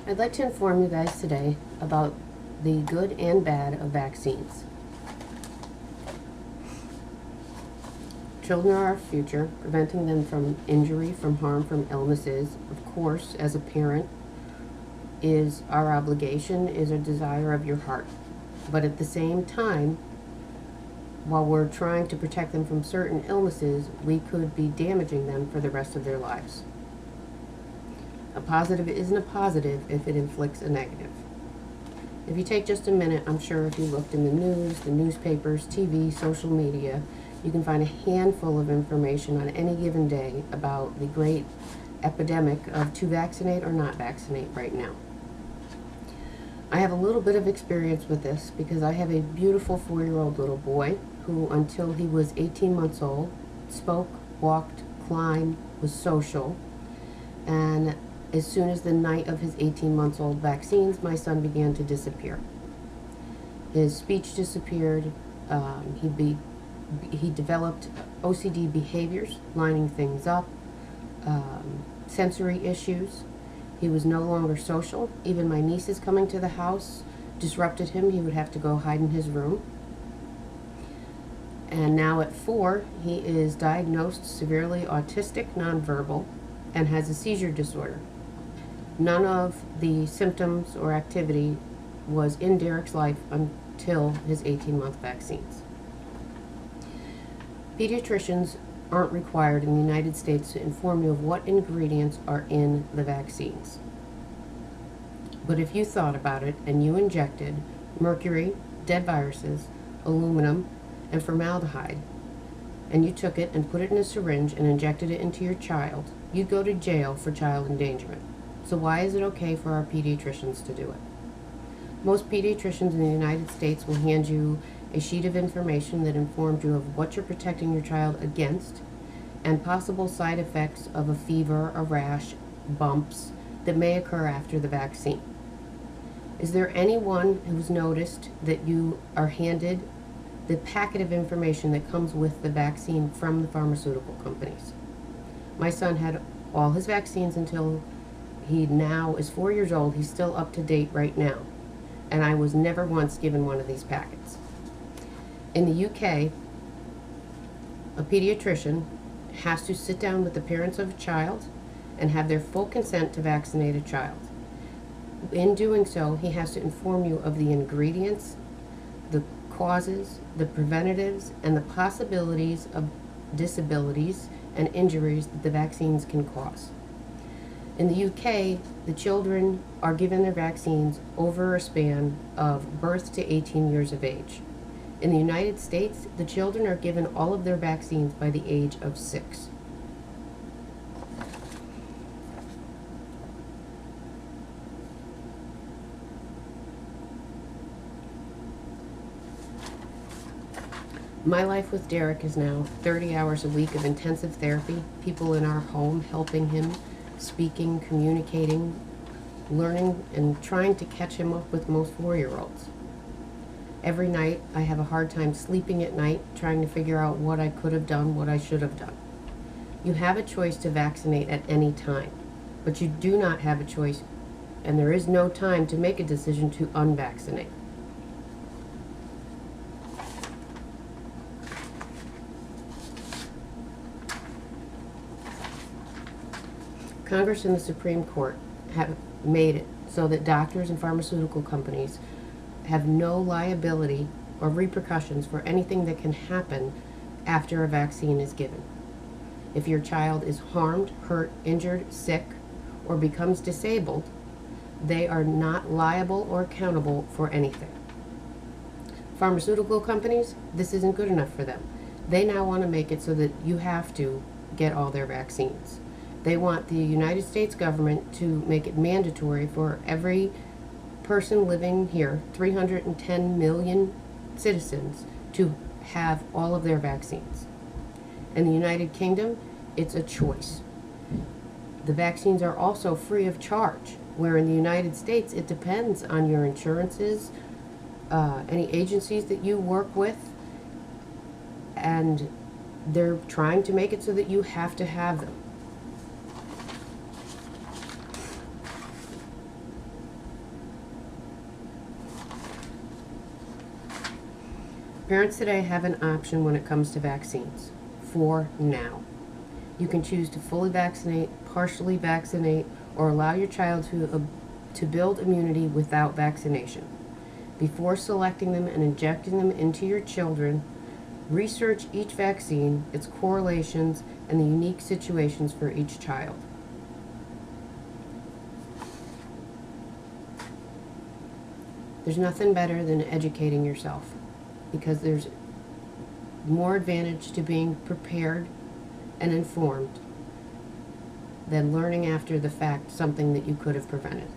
I'd like to inform you guys today about the good and bad of vaccines. Children are our future. Preventing them from injury, from harm, from illnesses, of course, as a parent, is our obligation, is a desire of your heart. But at the same time, while we're trying to protect them from certain illnesses, we could be damaging them for the rest of their lives. A positive isn't a positive if it inflicts a negative. If you take just a minute, I'm sure if you looked in the news, the newspapers, TV, social media, you can find a handful of information on any given day about the great epidemic of to vaccinate or not vaccinate right now. I have a little bit of experience with this because I have a beautiful 4-year-old little boy who, until he was 18 months old, spoke, walked, climbed, was social, and as soon as the night of his 18 months old vaccines, my son began to disappear. His speech disappeared. He developed OCD behaviors, lining things up, sensory issues. He was no longer social. Even my nieces coming to the house disrupted him. He would have to go hide in his room. And now at 4, he is diagnosed severely autistic, nonverbal, and has a seizure disorder. None of the symptoms or activity was in Derek's life until his 18-month vaccines. Pediatricians aren't required in the United States to inform you of what ingredients are in the vaccines. But if you thought about it and you injected mercury, dead viruses, aluminum, and formaldehyde, and you took it and put it in a syringe and injected it into your child, you'd go to jail for child endangerment. So why is it okay for our pediatricians to do it? Most pediatricians in the United States will hand you a sheet of information that informs you of what you're protecting your child against and possible side effects of a fever, a rash, bumps that may occur after the vaccine. Is there anyone who's noticed that you are handed the packet of information that comes with the vaccine from the pharmaceutical companies? My son had all his vaccines until he now is 4 years old. He's still up to date right now. And I was never once given one of these packets. In the UK, a pediatrician has to sit down with the parents of a child and have their full consent to vaccinate a child. In doing so, he has to inform you of the ingredients, the causes, the preventatives, and the possibilities of disabilities and injuries that the vaccines can cause. In the UK, the children are given their vaccines over a span of birth to 18 years of age. In the United States, the children are given all of their vaccines by the age of 6. My life with Derek is now 30 hours a week of intensive therapy, people in our home helping him, speaking, communicating, learning, and trying to catch him up with most 4-year-olds. Every night, I have a hard time sleeping at night, trying to figure out what I could have done, what I should have done. You have a choice to vaccinate at any time, but you do not have a choice, and there is no time to make a decision to unvaccinate. Congress and the Supreme Court have made it so that doctors and pharmaceutical companies have no liability or repercussions for anything that can happen after a vaccine is given. If your child is harmed, hurt, injured, sick, or becomes disabled, they are not liable or accountable for anything. Pharmaceutical companies, this isn't good enough for them. They now want to make it so that you have to get all their vaccines. They want the United States government to make it mandatory for every person living here, 310 million citizens, to have all of their vaccines. In the United Kingdom, it's a choice. The vaccines are also free of charge, where in the United States, it depends on your insurances, any agencies that you work with, and they're trying to make it so that you have to have them. Parents today have an option when it comes to vaccines. For now. You can choose to fully vaccinate, partially vaccinate, or allow your child to build immunity without vaccination. Before selecting them and injecting them into your children, research each vaccine, its correlations, and the unique situations for each child. There's nothing better than educating yourself, because there's more advantage to being prepared and informed than learning after the fact something that you could have prevented.